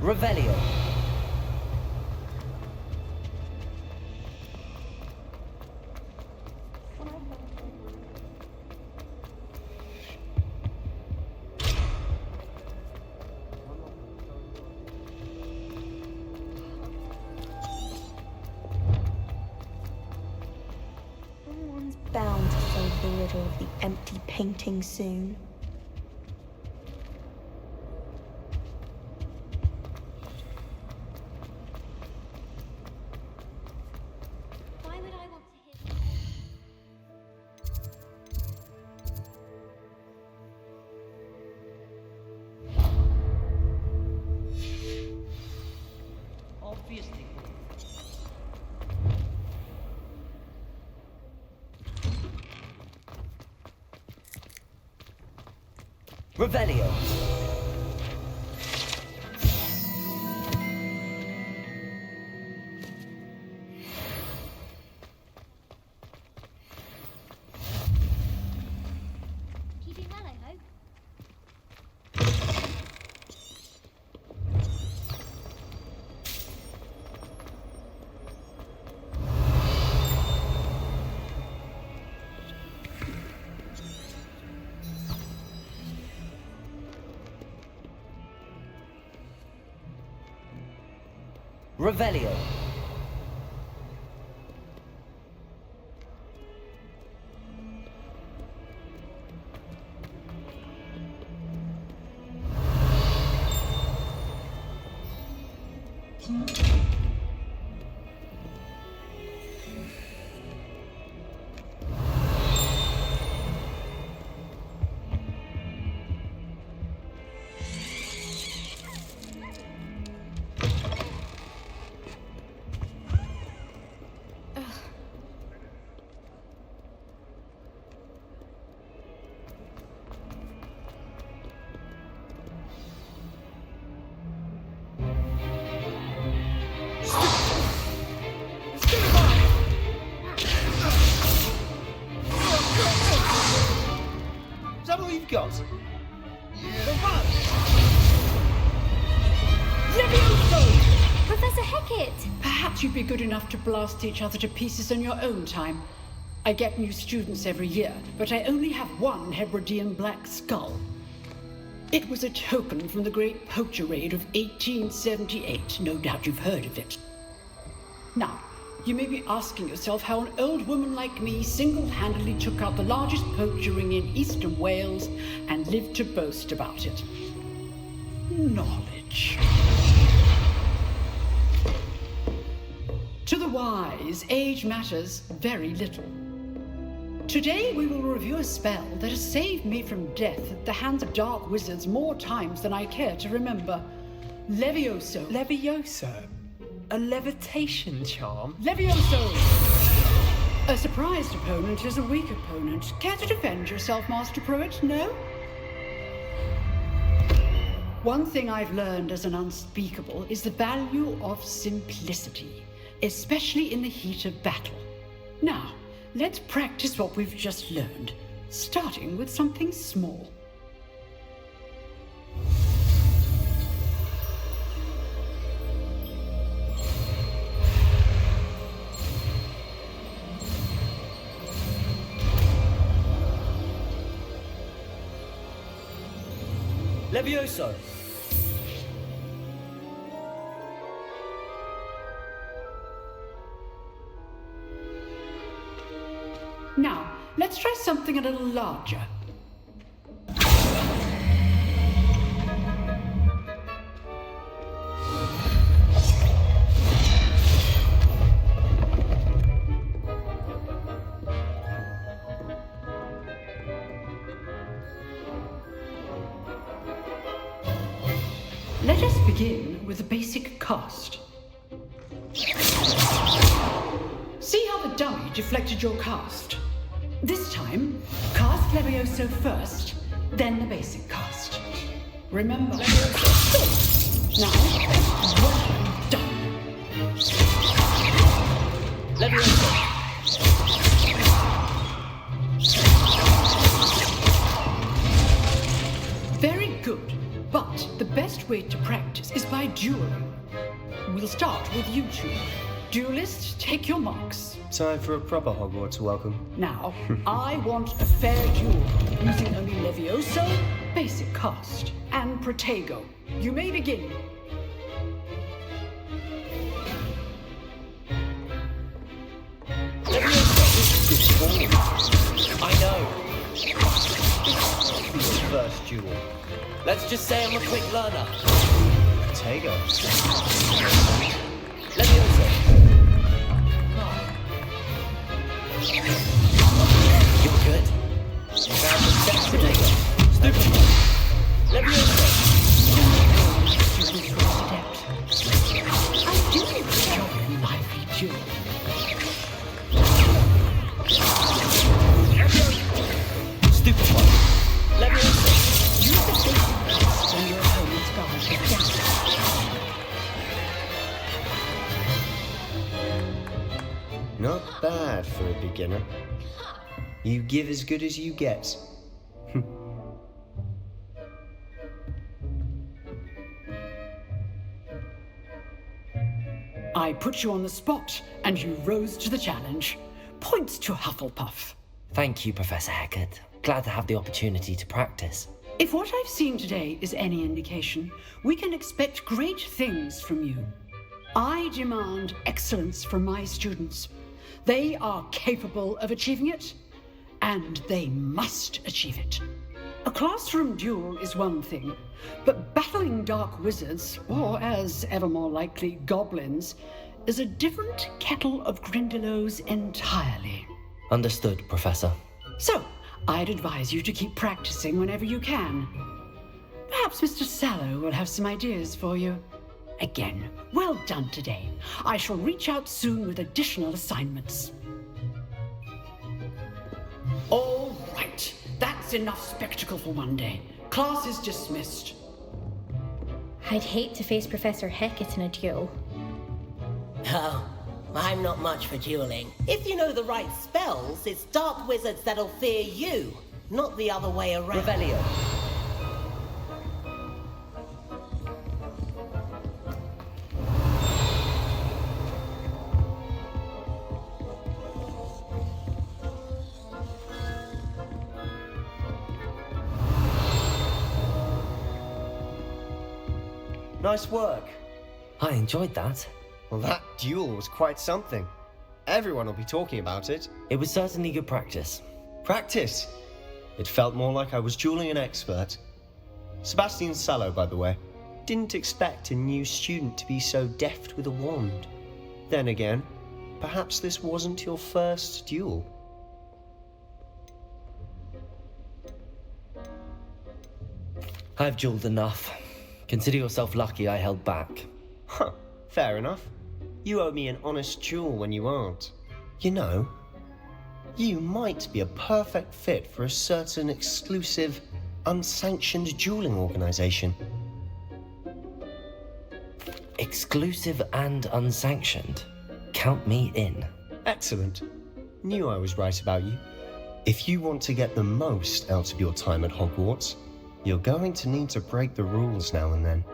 Revelio. Someone's bound to solve the riddle of the empty painting soon. Why would I want to hear? Obviously. Revelio. Keeping well, I hope. Revelio. Is that all you've got? Professor Hecat! Perhaps you'd be good enough to blast each other to pieces in your own time. I get new students every year, but I only have one Hebridean black skull. It was a token from the Great Poacher Raid of 1878. No doubt you've heard of it. Now, you may be asking yourself how an old woman like me single-handedly took out the largest poacher ring in eastern Wales and lived to boast about it. Knowledge. To the wise, age matters very little. Today we will review a spell that has saved me from death at the hands of dark wizards more times than I care to remember. Levioso. Levioso? A levitation charm? Levioso! A surprised opponent is a weak opponent. Care to defend yourself, Master Pruitt? No? One thing I've learned as an unspeakable is the value of simplicity, especially in the heat of battle. Now, let's practice what we've just learned, starting with something small. Levioso. Now, let's try something a little larger. Let us begin with the basic cast. See how the dummy deflected your cast? This time, cast Levioso first, then the basic cast. Remember, Levioso. Now, well done. Levioso. Very good, but right. The best way to practice is by dueling. We'll start with you two. Duelists, take your marks. Time for a proper Hogwarts welcome. Now, I want a fair duel, using only Levioso, basic cast, and Protego. You may begin. I know. First duel. Let's just say I'm a quick learner. Protego. Levioso. You're good. You found the best Protego. Stupid one. Levioso. I do enjoy a lively duel. Stupid one. Levioso. Use the basic cast on your opponent's guard to damage. Not bad for a beginner. You give as good as you get. I put you on the spot, and you rose to the challenge. Points to Hufflepuff. Thank you, Professor Hecat. Glad to have the opportunity to practice. If what I've seen today is any indication, we can expect great things from you. I demand excellence from my students. They are capable of achieving it, and they must achieve it. A classroom duel is one thing, but battling dark wizards, or as ever more likely, goblins, is a different kettle of Grindylows entirely. Understood, Professor. So, I'd advise you to keep practicing whenever you can. Perhaps Mr. Sallow will have some ideas for you. Again, well done today. I shall reach out soon with additional assignments. All right, that's enough spectacle for one day. Class is dismissed. I'd hate to face Professor Hecat in a duel. Oh, I'm not much for dueling. If you know the right spells, it's dark wizards that'll fear you, not the other way around. Revelio. Nice work. I enjoyed that. Well, that duel was quite something. Everyone will be talking about it. It was certainly good practice. Practice. It felt more like I was dueling an expert. Sebastian Sallow, by the way. Didn't expect a new student to be so deft with a wand. Then again, perhaps this wasn't your first duel. I've dueled enough. Consider yourself lucky I held back. Huh, fair enough. You owe me an honest duel when you aren't. You know, you might be a perfect fit for a certain exclusive, unsanctioned dueling organization. Exclusive and unsanctioned. Count me in. Excellent. Knew I was right about you. If you want to get the most out of your time at Hogwarts, you're going to need to break the rules now and then.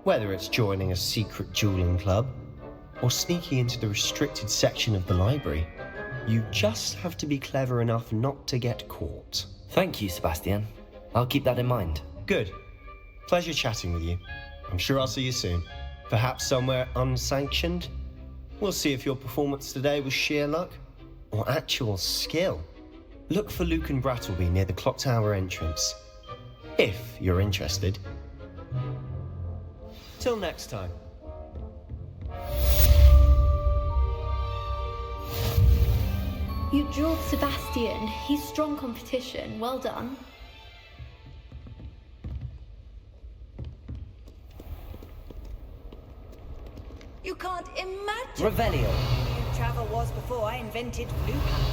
Whether it's joining a secret dueling club, or sneaking into the restricted section of the library, you just have to be clever enough not to get caught. Thank you, Sebastian. I'll keep that in mind. Good. Pleasure chatting with you. I'm sure I'll see you soon. Perhaps somewhere unsanctioned? We'll see if your performance today was sheer luck, or actual skill. Look for Luke and Brattleby near the clock tower entrance. If you're interested. Till next time. You dueled Sebastian. He's strong competition. Well done. You can't imagine Revelio. how travel was before I invented blue powder.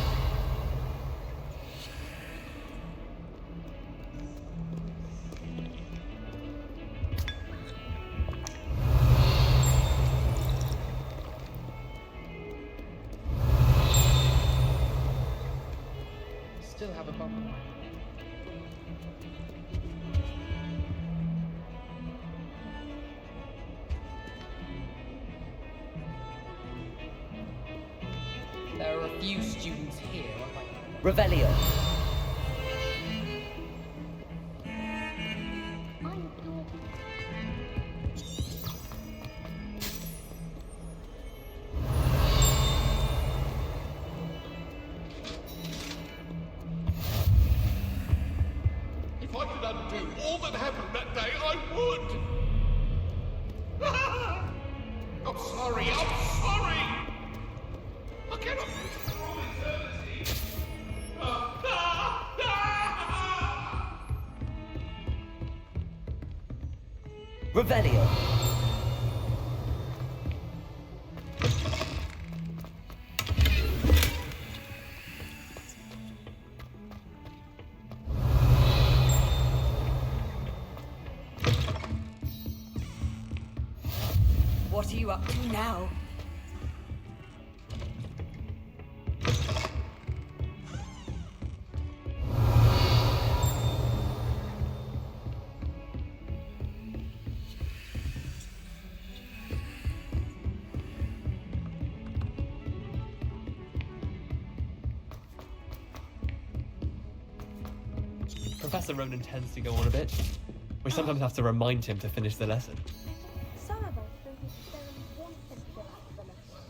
Still have a bubble. a few students here are like Revelio. I'm your If I could undo all that happened that day, I would! I'm sorry, I'm sorry! I cannot do this for all eternity! Revelio. What are you up to now? Professor Ronan tends to go on a bit. We sometimes have to remind him to finish the lesson. Some of us don't necessarily want him to get out of the lesson.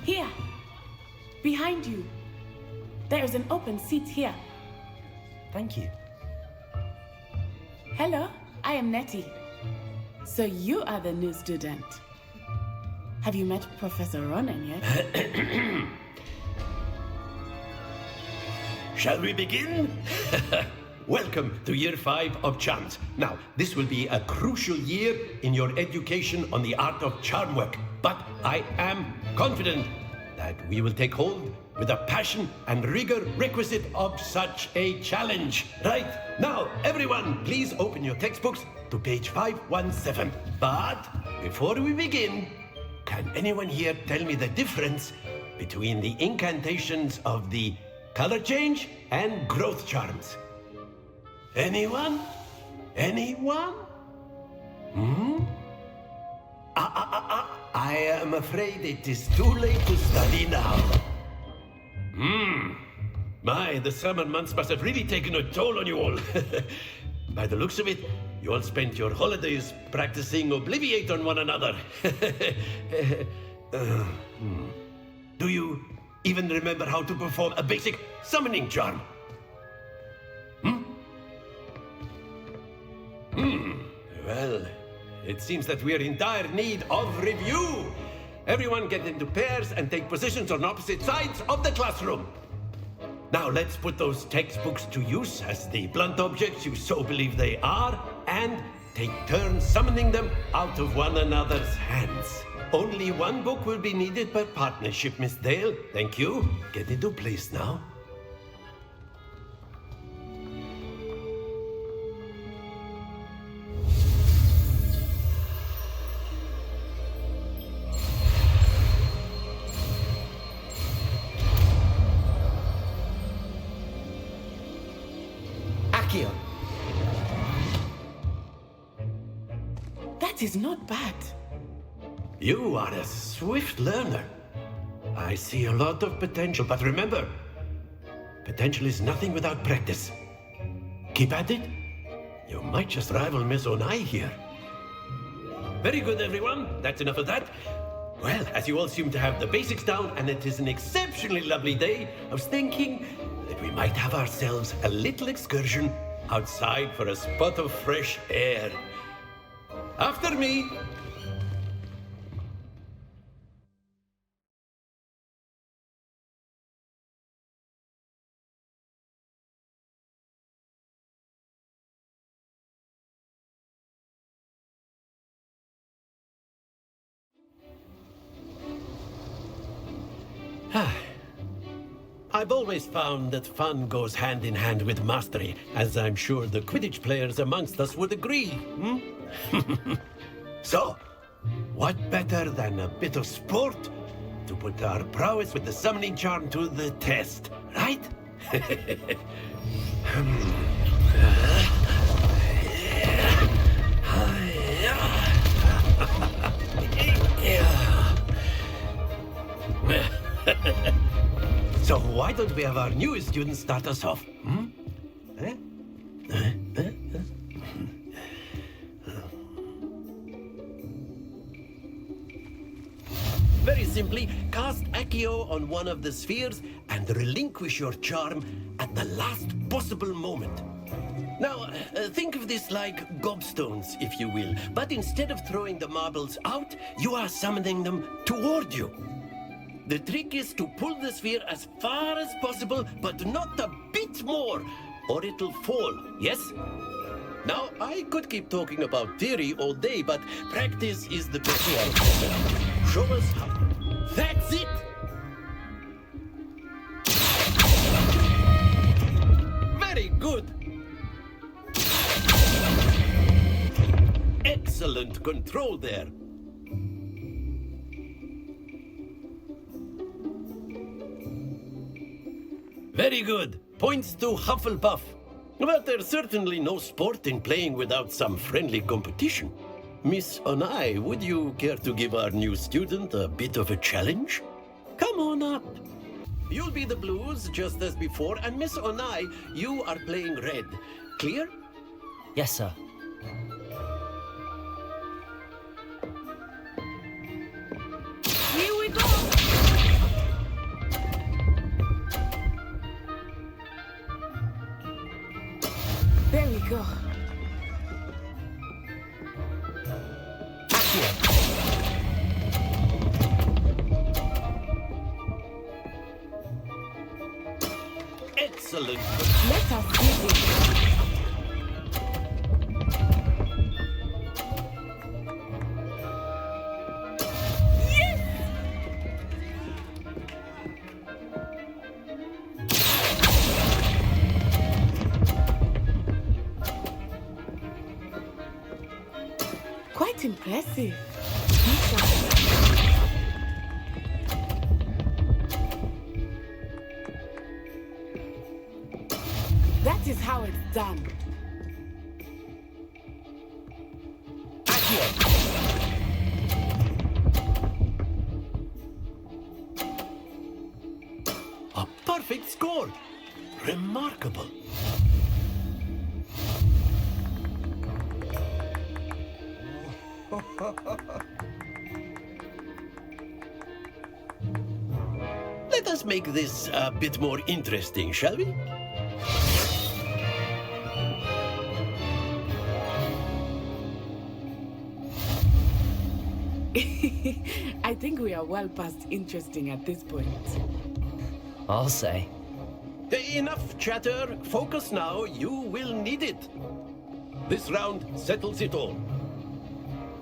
Here! Behind you! There is an open seat here. Thank you. Hello, I am Nettie. So you are the new student. Have you met Professor Ronan yet? Shall we begin? Welcome to Year 5 of Charms. Now, this will be a crucial year in your education on the art of charm work, but I am confident that we will take hold with the passion and rigor requisite of such a challenge. Right, now, everyone, please open your textbooks to page 517. But before we begin, can anyone here tell me the difference between the incantations of the color change and growth charms? Anyone? Anyone? I am afraid it is too late to study now. My, the summer months must have really taken a toll on you all. By the looks of it, you all spent your holidays practicing Obliviate on one another. Do you even remember how to perform a basic summoning charm? Well, it seems that we are in dire need of review. Everyone get into pairs and take positions on opposite sides of the classroom. Now let's put those textbooks to use as the blunt objects you so believe they are, and take turns summoning them out of one another's hands. Only one book will be needed per partnership, Miss Dale. Thank you. Get into place now. Accio. That is not bad. You are a swift learner. I see a lot of potential, but remember, potential is nothing without practice. Keep at it. You might just rival Miss Onai here. Very good, everyone. That's enough of that. Well, as you all seem to have the basics down, and it is an exceptionally lovely day, I was thinking that we might have ourselves a little excursion outside for a spot of fresh air. After me. I've always found that fun goes hand in hand with mastery, as I'm sure the Quidditch players amongst us would agree. So, what better than a bit of sport to put our prowess with the summoning charm to the test, right? So why don't we have our newest student start us off? Eh? Very simply, cast Accio on one of the spheres and relinquish your charm at the last possible moment. Now, think of this like gobstones, if you will, but instead of throwing the marbles out, you are summoning them toward you. The trick is to pull the sphere as far as possible, but not a bit more, or it'll fall, yes? Now, I could keep talking about theory all day, but practice is the best professor. Show us how. That's it! Very good! Excellent control there. Very good. Points to Hufflepuff. But there's certainly no sport in playing without some friendly competition. Miss Onai, would you care to give our new student a bit of a challenge? Come on up. You'll be the blues, just as before, and Miss Onai, you are playing red. Clear? Yes, sir. Here we go! There we go. Excellent. Let us see this. Quite impressive. That is how it's done. A perfect score. Remarkable. Let us make this a bit more interesting, shall we? I think we are well past interesting at this point. I'll say. Enough chatter. Focus now. You will need it. This round settles it all.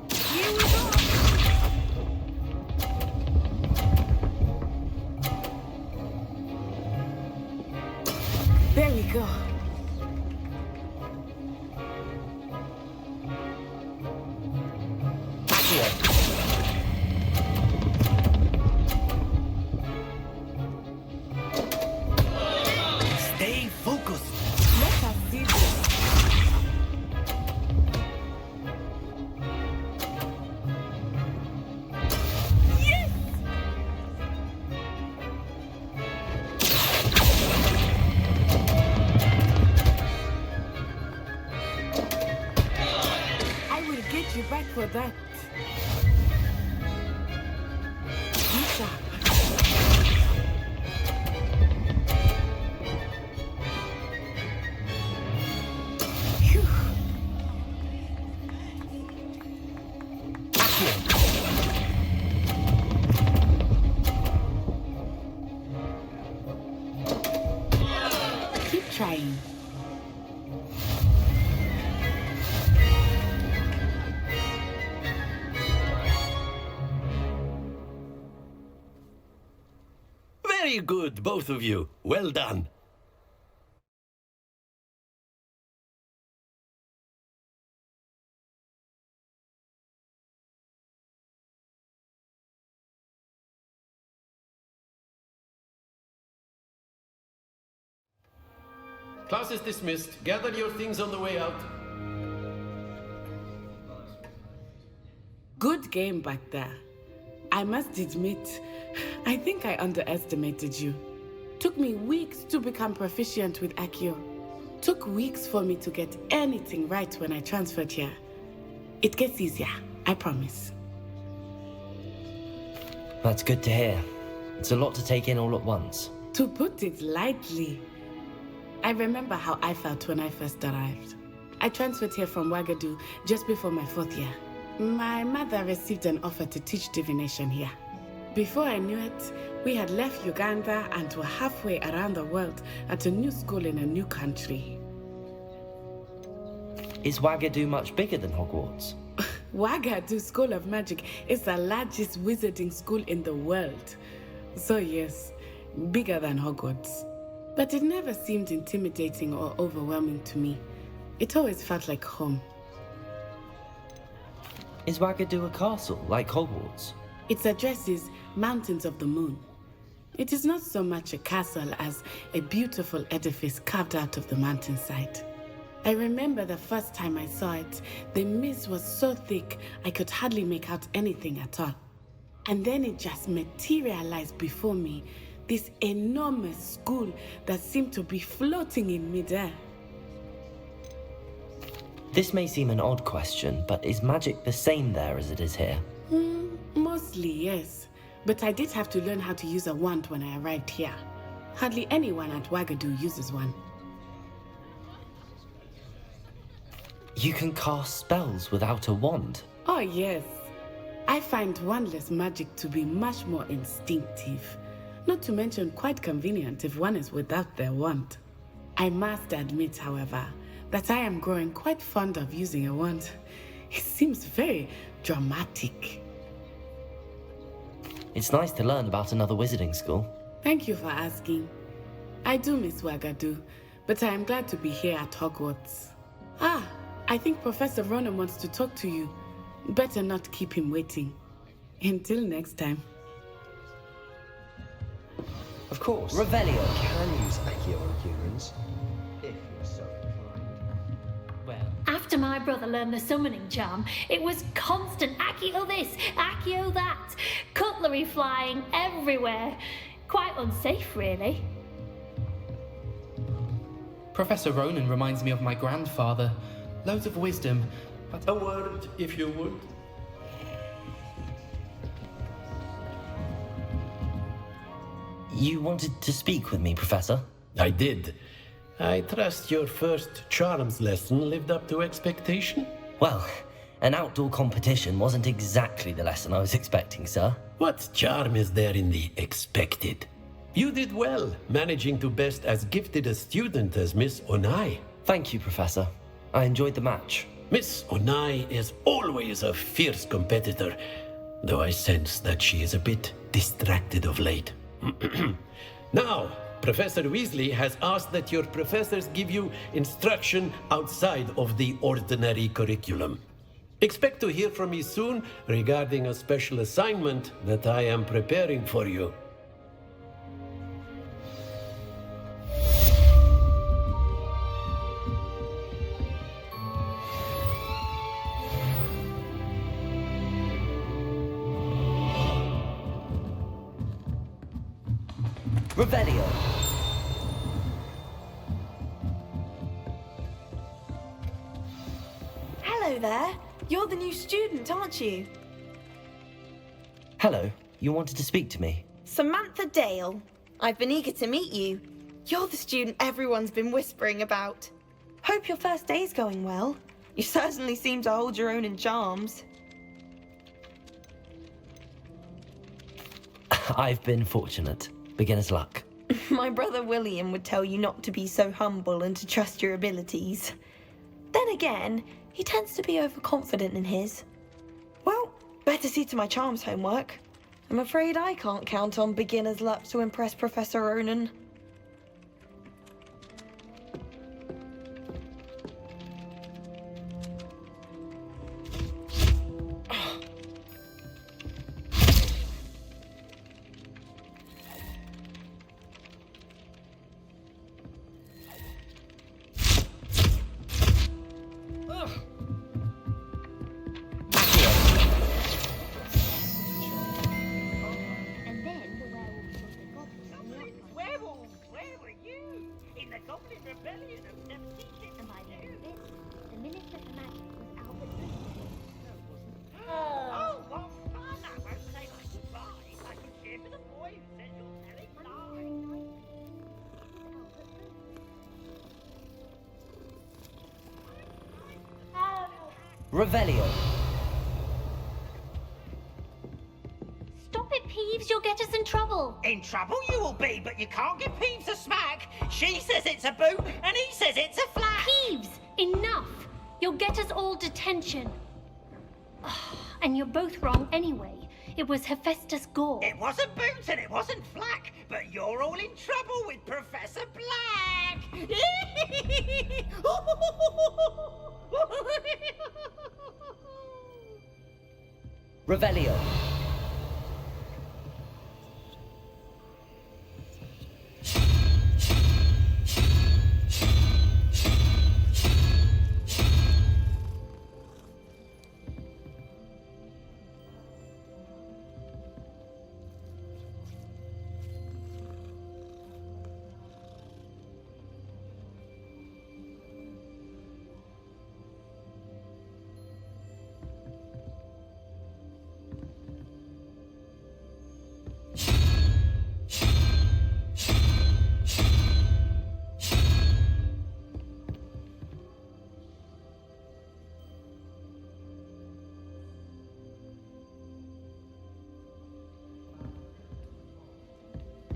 Here we go! There we go. Stay focused. Let us see this. Yes! I will get you back for that. Be sharp. Phew. Keep trying. Very good, both of you. Well done. Class is dismissed. Gather your things on the way out. Good game back there. I must admit, I think I underestimated you. Took me weeks to become proficient with Accio. Took weeks for me to get anything right when I transferred here. It gets easier, I promise. That's good to hear. It's a lot to take in all at once. To put it lightly, I remember how I felt when I first arrived. I transferred here from Ouagadougou just before my 4th year. My mother received an offer to teach divination here. Before I knew it, we had left Uganda and were halfway around the world at a new school in a new country. Is Ouagadougou much bigger than Hogwarts? Ouagadougou School of Magic is the largest wizarding school in the world. So yes, bigger than Hogwarts. But it never seemed intimidating or overwhelming to me. It always felt like home. Is Ouagadougou a castle, like Hogwarts? Its address is Mountains of the Moon. It is not so much a castle as a beautiful edifice carved out of the mountainside. I remember the first time I saw it, the mist was so thick I could hardly make out anything at all. And then it just materialized before me, this enormous school that seemed to be floating in midair. This may seem an odd question, but is magic the same there as it is here? Mostly, yes. But I did have to learn how to use a wand when I arrived here. Hardly anyone at Ouagadougou uses one. You can cast spells without a wand? Oh, yes. I find wandless magic to be much more instinctive. Not to mention quite convenient if one is without their wand. I must admit, however, that I am growing quite fond of using a wand. It seems very dramatic. It's nice to learn about another wizarding school. Thank you for asking. I do miss Ouagadougou, but I am glad to be here at Hogwarts. I think Professor Ronan wants to talk to you. Better not keep him waiting. Until next time. Of course. Revelio. You can use Accio on humans, if you're so inclined. Well, After my brother learned the summoning charm, it was constant Accio this, Accio that, cutlery flying everywhere. Quite unsafe, really. Professor Ronan reminds me of my grandfather. Loads of wisdom, but A word, if you would. You wanted to speak with me, Professor? I did. I trust your first charms lesson lived up to expectation? Well, an outdoor competition wasn't exactly the lesson I was expecting, sir. What charm is there in the expected? You did well, managing to best as gifted a student as Miss Onai. Thank you, Professor. I enjoyed the match. Miss Onai is always a fierce competitor, though I sense that she is a bit distracted of late. Now, Professor Weasley has asked that your professors give you instruction outside of the ordinary curriculum. Expect to hear from me soon regarding a special assignment that I am preparing for you. Revelio. Hello there. You're the new student, aren't you? Hello. You wanted to speak to me? Samantha Dale. I've been eager to meet you. You're the student everyone's been whispering about. Hope your first day's going well. You certainly seem to hold your own in charms. I've been fortunate. Beginner's luck. My brother William would tell you not to be so humble and to trust your abilities. Then again, he tends to be overconfident in his. Well, better see to my charms homework. I'm afraid I can't count on beginner's luck to impress Professor Ronan. Goblin rebellion of them teaching. And by the end of it, the Minister for Magic was Albert Lucifer. Oh, what fun! I won't say my goodbyes. I can cheer for the boy who says you're telling lies. Revelio. Stop it, Peeves, you'll get us in trouble. In trouble you will be, but you can't give Peeves a smack. She says it's a boot, and he says it's a flat. Peeves, enough. You'll get us all detention. And you're both wrong anyway. It was Hephaestus Gore. It wasn't boot and it wasn't flack, but you're all in trouble with Professor Black. Revelio.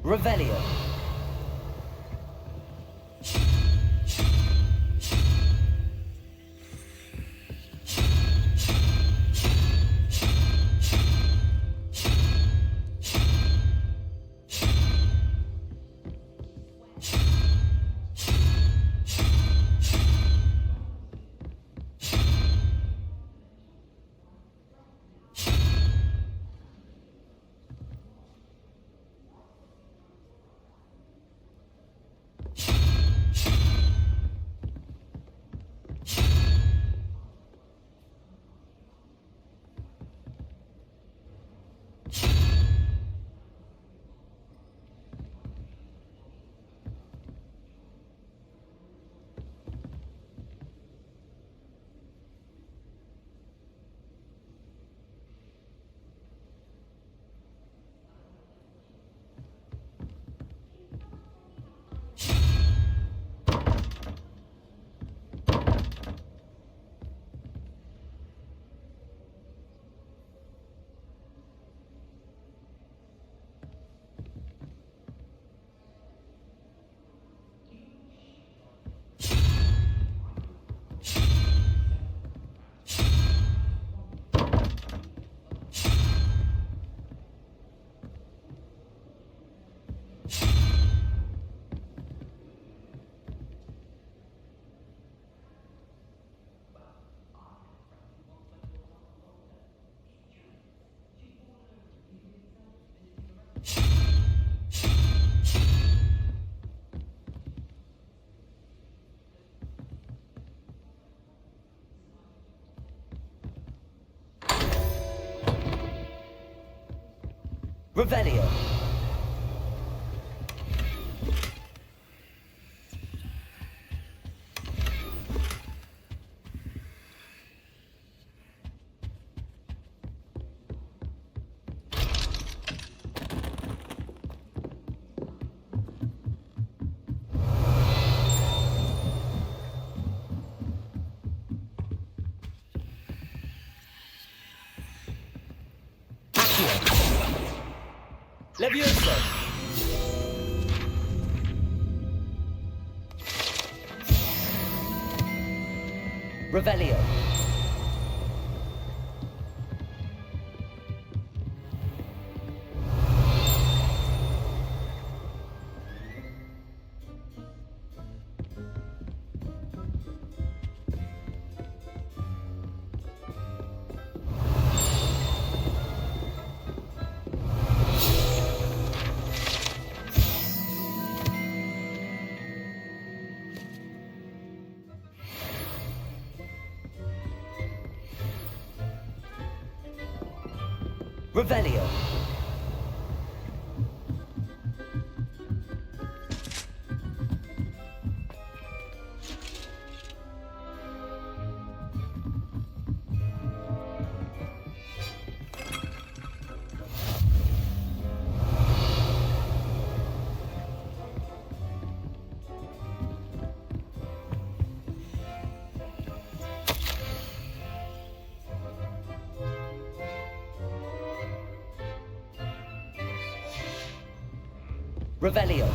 Revelio. Revelio. Levioso. Revelio. Revelio. Revelio.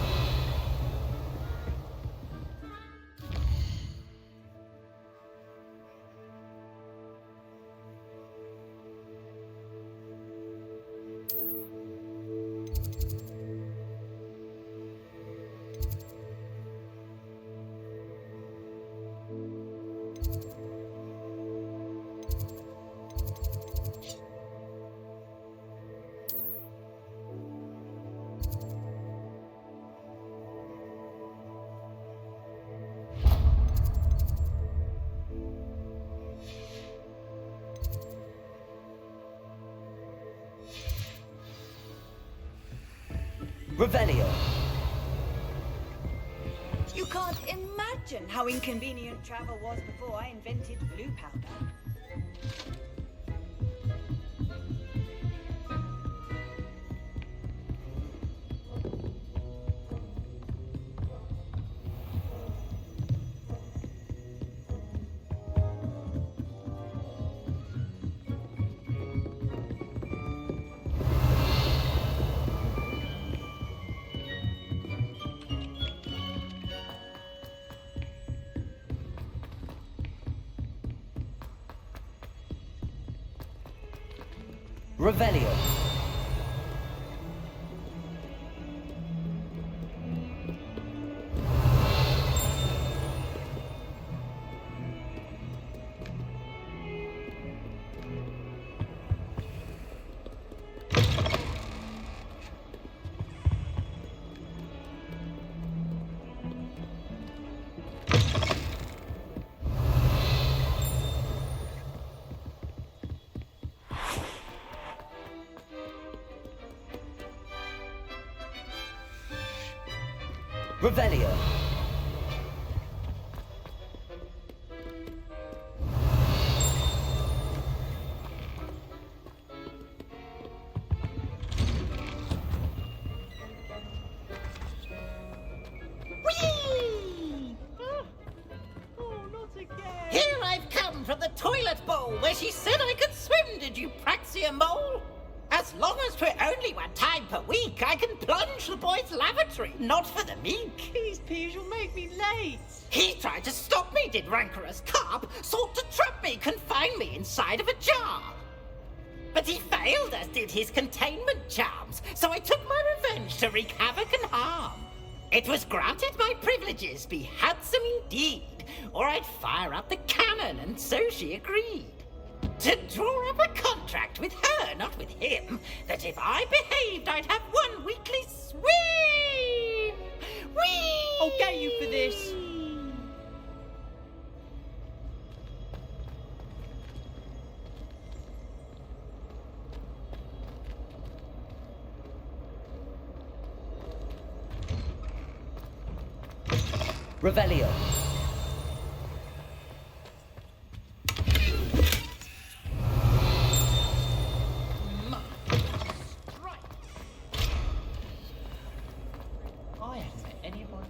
Revelio. You can't imagine how inconvenient travel was before I invented blue powder. Revelio. Revelio. Whee! Oh, not again. Here I've come from the toilet bowl where she said I could swim, did you praxia mole? As long as 'twere only one time per week, I can plunge the boy's lavatory, not for the meek. These peas will make me late. He tried to stop me, did rancorous carp, sought to trap me, confine me inside of a jar. But he failed, as did his containment charms, so I took my revenge to wreak havoc and harm. It was granted my privileges be handsome indeed, or I'd fire up the cannon, and so she agreed. To draw up a contract with her, not with him, that if I behaved, I'd have one weekly swim! Whee! I'll get you for this. Revelio. I haven't met anybody.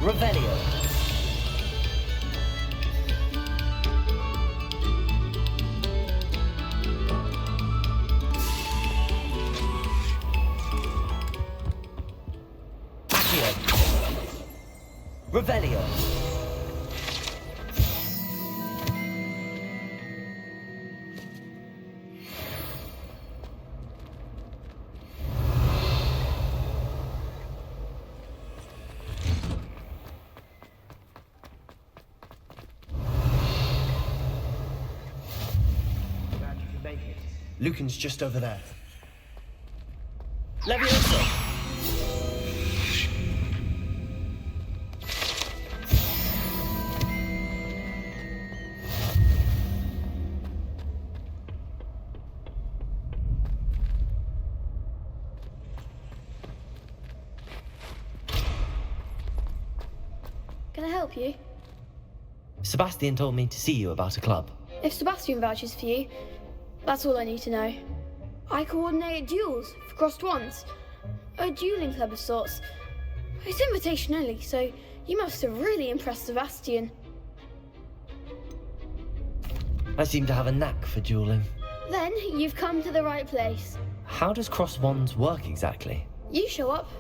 Revelio. Revelio. Lucan's just over there. Levioso. Can I help you? Sebastian told me to see you about a club. If Sebastian vouches for you, that's all I need to know. I coordinate duels for crossed wands. A dueling club of sorts. It's invitation only, so you must have really impressed Sebastian. I seem to have a knack for dueling. Then you've come to the right place. How does cross wands work exactly? You show up,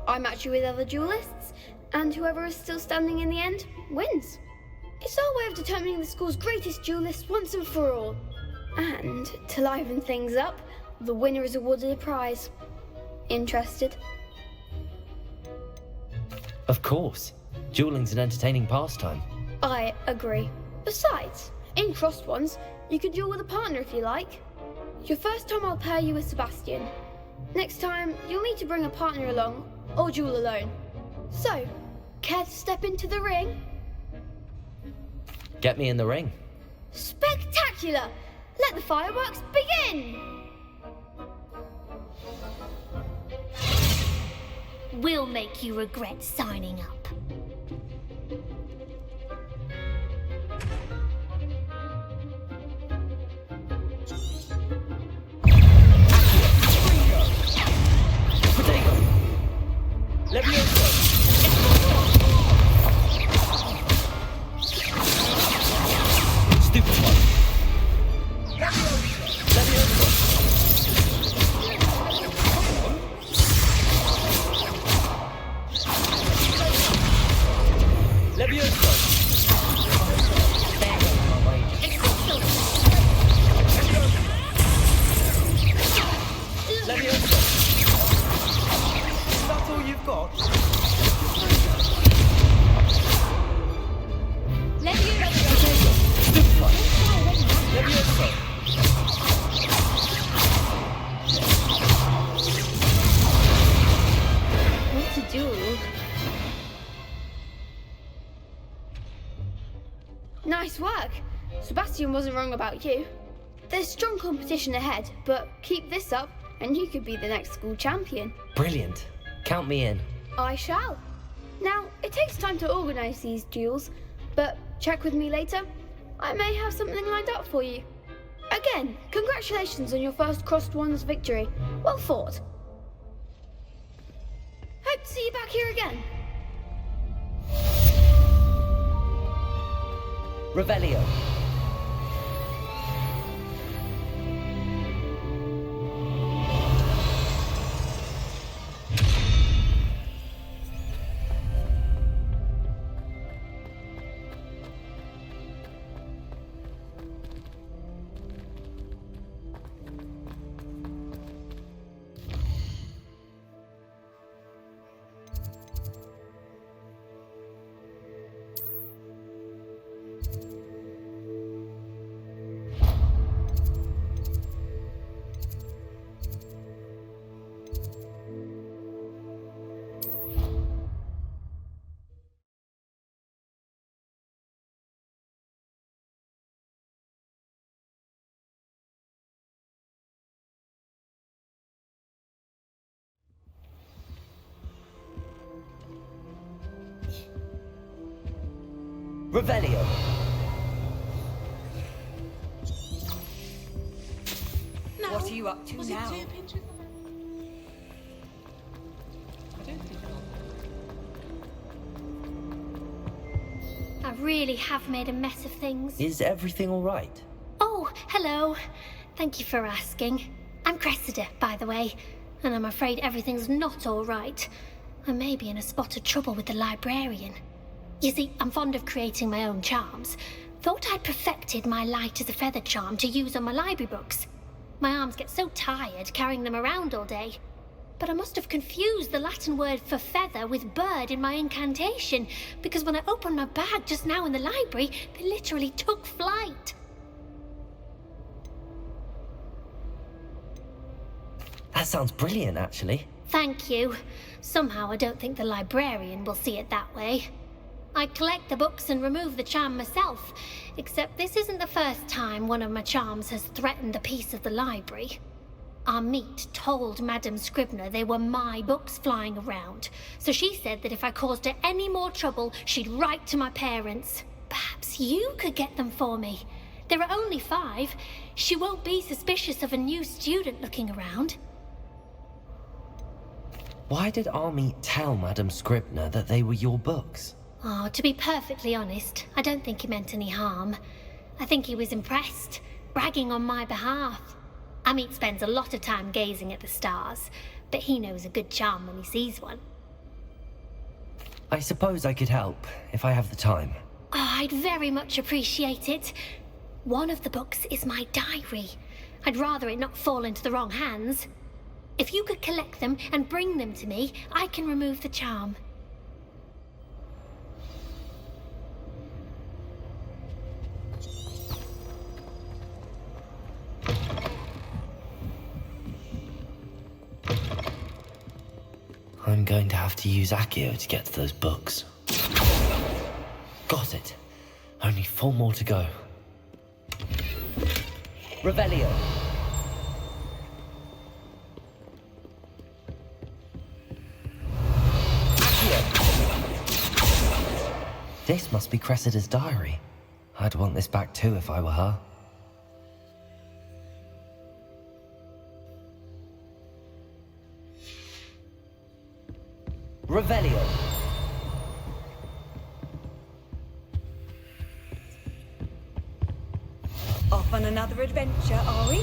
I match you with other duelists, and whoever is still standing in the end wins. It's our way of determining the school's greatest duelist once and for all. And to liven things up, the winner is awarded a prize. Interested? Of course. Dueling's an entertaining pastime. I agree. Besides, in crossed ones, you can duel with a partner if you like. Your first time I'll pair you with Sebastian. Next time, you'll need to bring a partner along, or duel alone. So, care to step into the ring? Get me in the ring. Spectacular! Let the fireworks begin! We'll make you regret signing up. Stupid one. That's all you've got? What to do? Nice work! Sebastian wasn't wrong about you. There's strong competition ahead, but keep this up and you could be the next school champion. Brilliant. Count me in. I shall. Now, it takes time to organise these duels, but check with me later. I may have something lined up for you. Again, congratulations on your first crossed wands victory. Well fought. Hope to see you back here again. Revelio. Revelio. What are you up to now? I really have made a mess of things. Is everything all right? Oh, hello. Thank you for asking. I'm Cressida, by the way, and I'm afraid everything's not all right. I may be in a spot of trouble with the librarian. You see, I'm fond of creating my own charms. Thought I'd perfected my light as a feather charm to use on my library books. My arms get so tired carrying them around all day. But I must have confused the Latin word for feather with bird in my incantation, because when I opened my bag just now in the library, they literally took flight. That sounds brilliant, actually. Thank you. Somehow I don't think the librarian will see it that way. I collect the books and remove the charm myself, except this isn't the first time one of my charms has threatened the peace of the library. Our meet told Madame Scribner they were my books flying around, so she said that if I caused her any more trouble, she'd write to my parents. Perhaps you could get them for me. There are only 5. She won't be suspicious of a new student looking around. Why did Army tell Madam Scribner that they were your books? Oh, to be perfectly honest, I don't think he meant any harm. I think he was impressed, bragging on my behalf. Amit spends a lot of time gazing at the stars, but he knows a good charm when he sees one. I suppose I could help, if I have the time. Oh, I'd very much appreciate it. One of the books is my diary. I'd rather it not fall into the wrong hands. If you could collect them and bring them to me, I can remove the charm. I'm going to have to use Accio to get to those books. Got it. Only 4 more to go. Revelio. This must be Cressida's diary. I'd want this back too if I were her. Revelio. Off on another adventure, are we?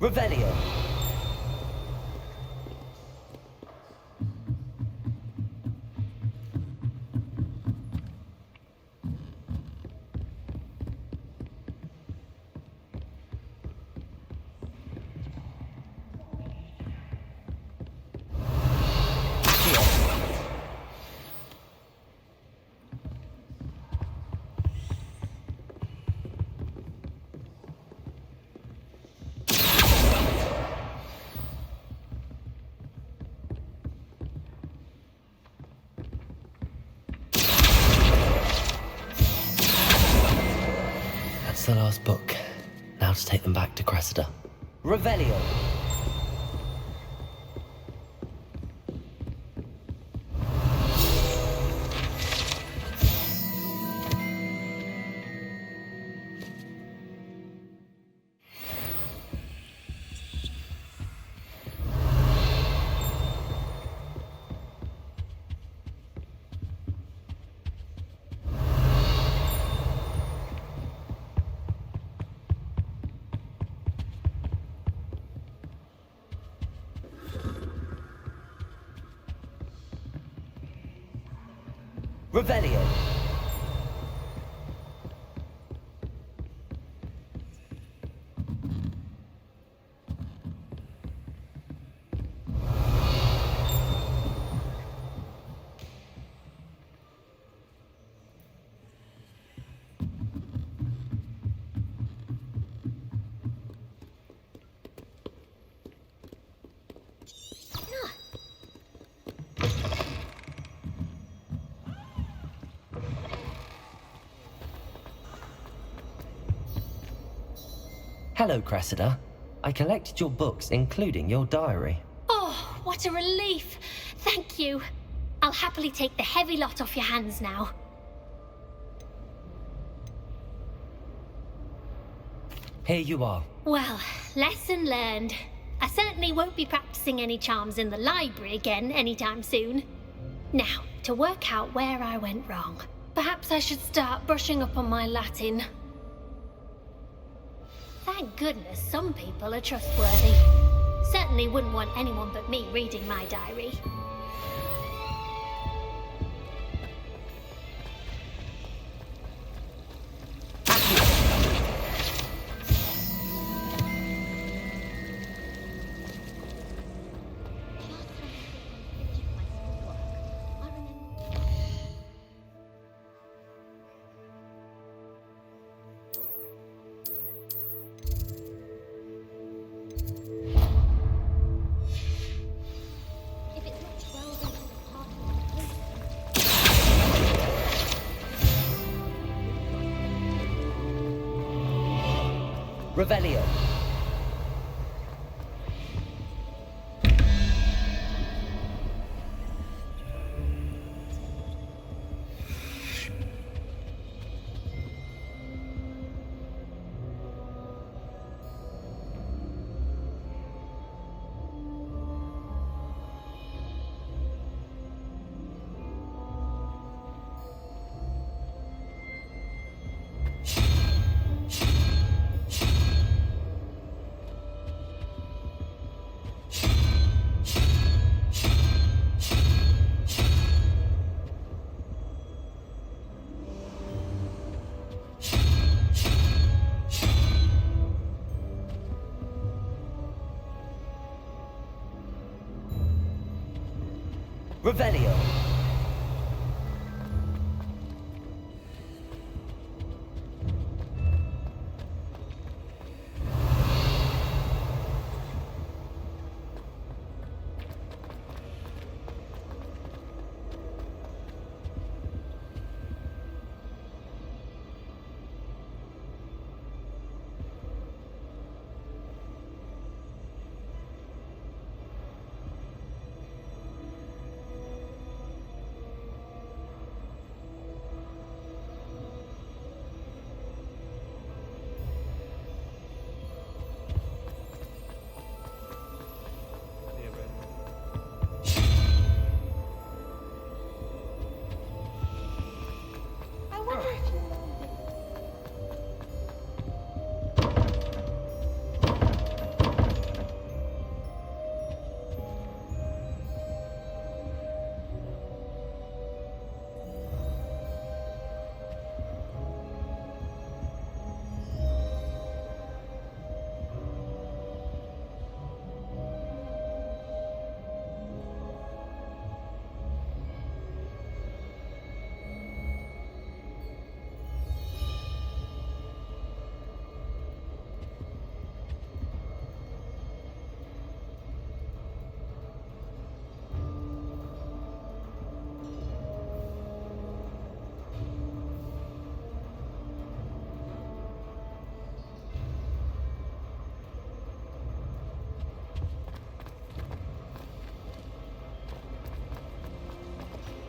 Revelio. That's the last book. Now to take them back to Cressida. Revelio. Revelio. Hello, Cressida. I collected your books, including your diary. Oh, what a relief. Thank you. I'll happily take the heavy lot off your hands now. Here you are. Well, lesson learned. I certainly won't be practicing any charms in the library again anytime soon. Now, to work out where I went wrong. Perhaps I should start brushing up on my Latin. Thank goodness some people are trustworthy. Certainly wouldn't want anyone but me reading my diary. Revelio. Revelio.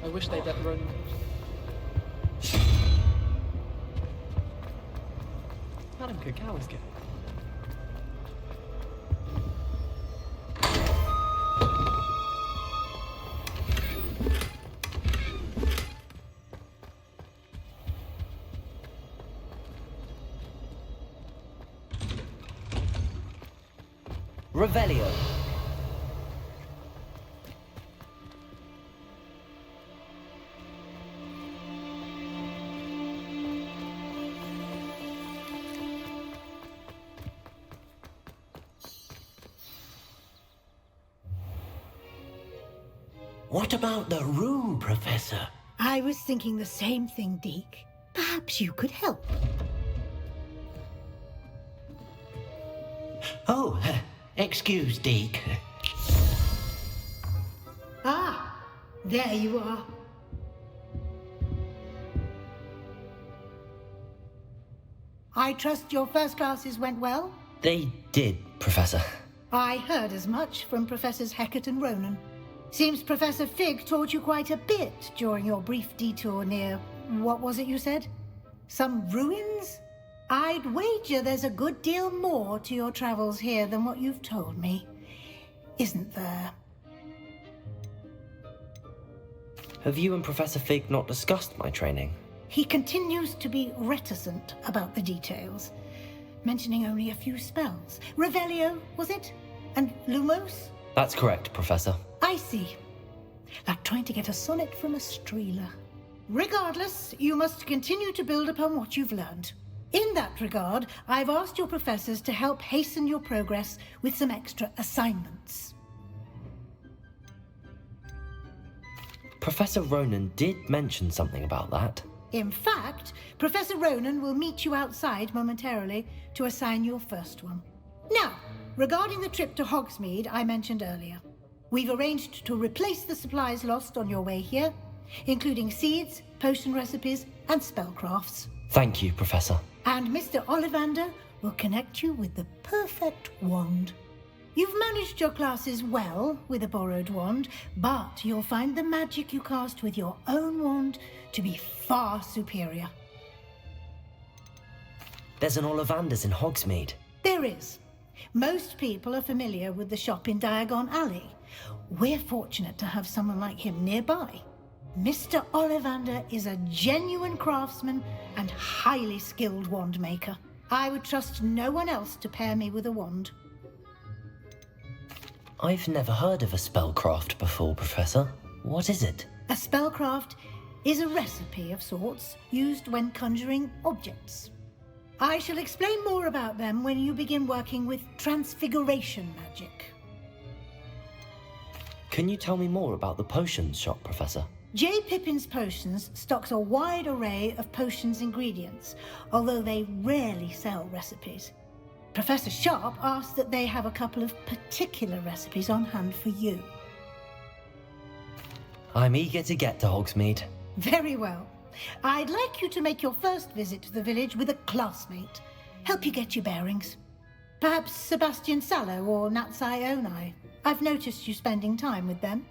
I wish they'd let Ronan. Madam Cacao is good. Revelio. What about the room, Professor? I was thinking the same thing, Deke. Perhaps you could help. Oh, excuse, Deke. Ah, there you are. I trust your first classes went well? They did, Professor. I heard as much from Professors Hecat and Ronan. Seems Professor Fig taught you quite a bit during your brief detour near... what was it you said? Some ruins? I'd wager there's a good deal more to your travels here than what you've told me. Isn't there? Have you and Professor Fig not discussed my training? He continues to be reticent about the details, mentioning only a few spells. Revelio, was it? And Lumos? That's correct, Professor. I see. Like trying to get a sonnet from a streeler. Regardless, you must continue to build upon what you've learned. In that regard, I've asked your professors to help hasten your progress with some extra assignments. Professor Ronan did mention something about that. In fact, Professor Ronan will meet you outside momentarily to assign your first one. Now, regarding the trip to Hogsmeade I mentioned earlier, we've arranged to replace the supplies lost on your way here, including seeds, potion recipes, and spellcrafts. Thank you, Professor. And Mr. Ollivander will connect you with the perfect wand. You've managed your classes well with a borrowed wand, but you'll find the magic you cast with your own wand to be far superior. There's an Ollivander's in Hogsmeade. There is. Most people are familiar with the shop in Diagon Alley. We're fortunate to have someone like him nearby. Mr. Ollivander is a genuine craftsman and highly skilled wand maker. I would trust no one else to pair me with a wand. I've never heard of a spellcraft before, Professor. What is it? A spellcraft is a recipe of sorts used when conjuring objects. I shall explain more about them when you begin working with transfiguration magic. Can you tell me more about the potions shop, Professor? J. Pippin's Potions stocks a wide array of potions ingredients, although they rarely sell recipes. Professor Sharp asked that they have a couple of particular recipes on hand for you. I'm eager to get to Hogsmeade. Very well. I'd like you to make your first visit to the village with a classmate. Help you get your bearings. Perhaps Sebastian Sallow or Natsai Onai. I've noticed you spending time with them.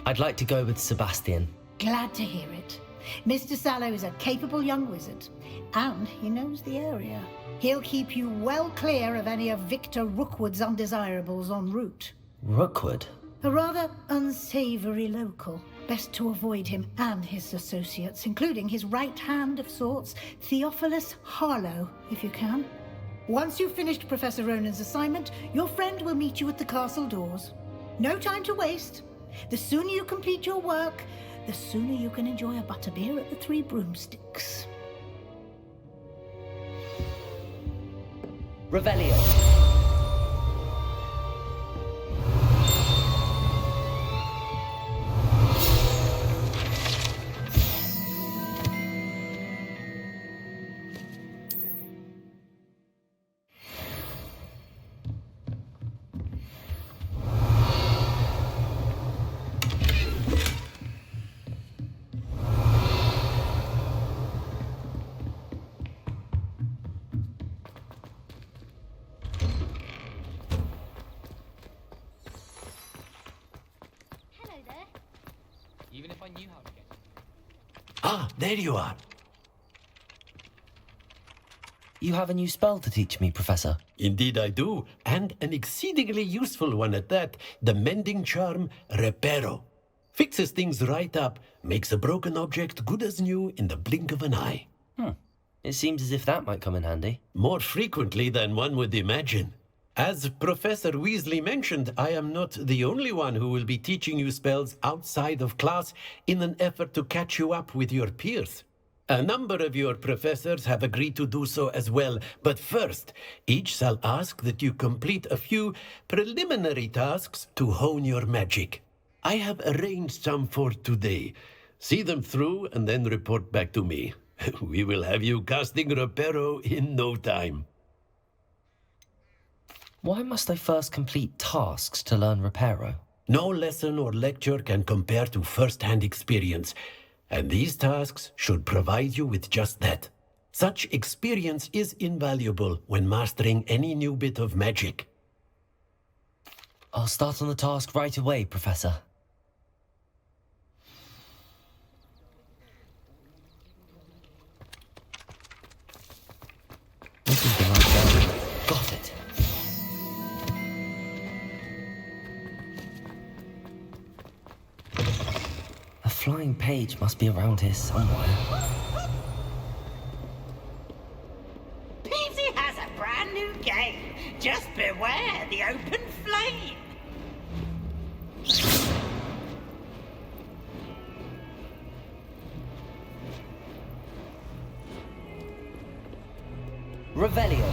I'd like to go with Sebastian. Glad to hear it. Mr. Sallow is a capable young wizard, and he knows the area. He'll keep you well clear of any of Victor Rookwood's undesirables en route. Rookwood? A rather unsavory local. Best to avoid him and his associates, including his right hand of sorts, Theophilus Harlow, if you can. Once you've finished Professor Ronan's assignment, your friend will meet you at the castle doors. No time to waste. The sooner you complete your work, the sooner you can enjoy a butterbeer at the Three Broomsticks. Revelio. Even if I knew how to get it. Ah, there you are. You have a new spell to teach me, Professor. Indeed I do, and an exceedingly useful one at that. The mending charm, Reparo. Fixes things right up, makes a broken object good as new in the blink of an eye. It seems as if that might come in handy. More frequently than one would imagine. As Professor Weasley mentioned, I am not the only one who will be teaching you spells outside of class in an effort to catch you up with your peers. A number of your professors have agreed to do so as well, but first, each shall ask that you complete a few preliminary tasks to hone your magic. I have arranged some for today. See them through and then report back to me. We will have you casting Reparo in no time. Why must I first complete tasks to learn Reparo? No lesson or lecture can compare to first-hand experience, and these tasks should provide you with just that. Such experience is invaluable when mastering any new bit of magic. I'll start on the task right away, Professor. This is the right spell. Got it. A flying page must be around here somewhere. Peasy has a brand new game. Just beware the open flame. Revelio.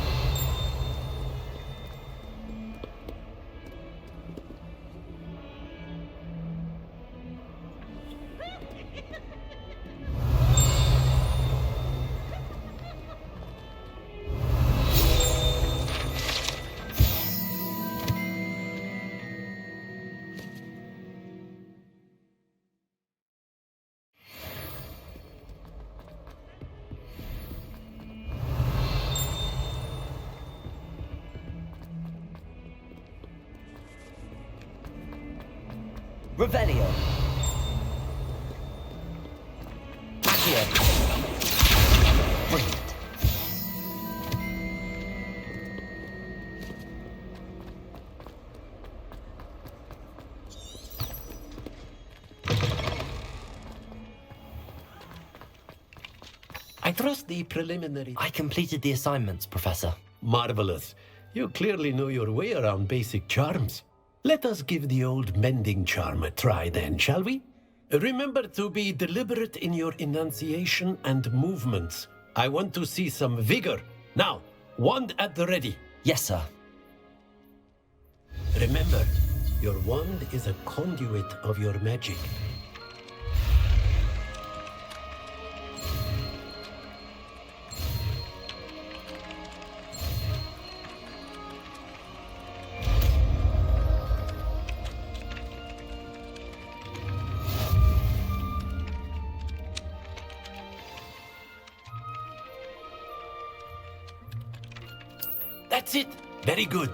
Revelio. Accio. Brilliant. I trust the preliminary... I completed the assignments, Professor. Marvelous. You clearly know your way around basic charms. Let us give the old mending charm a try then, shall we? Remember to be deliberate in your enunciation and movements. I want to see some vigor. Now, wand at the ready. Yes, sir. Remember, your wand is a conduit of your magic. That's it. Very good.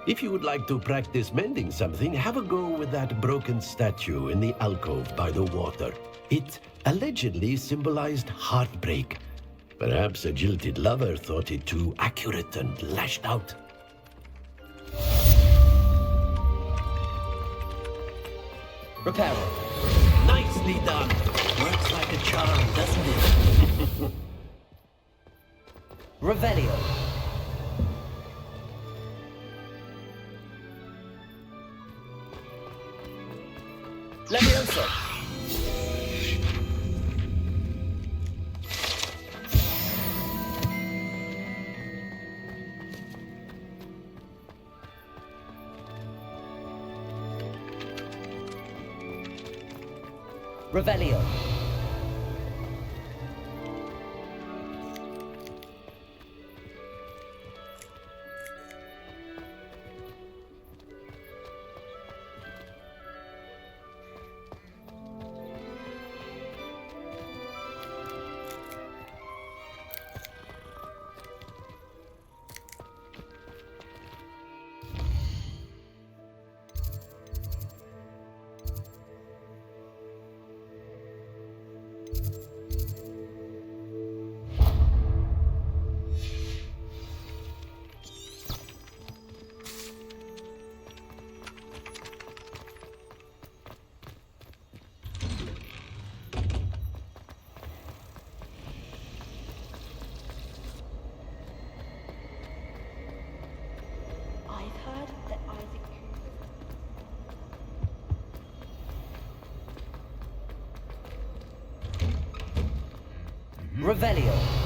If you would like to practice mending something, have a go with that broken statue in the alcove by the water. It allegedly symbolized heartbreak. Perhaps a jilted lover thought it too accurate and lashed out. Repair. Nicely done. Works like a charm, doesn't it? Revelio. Leviosa. Revelio. Revelio.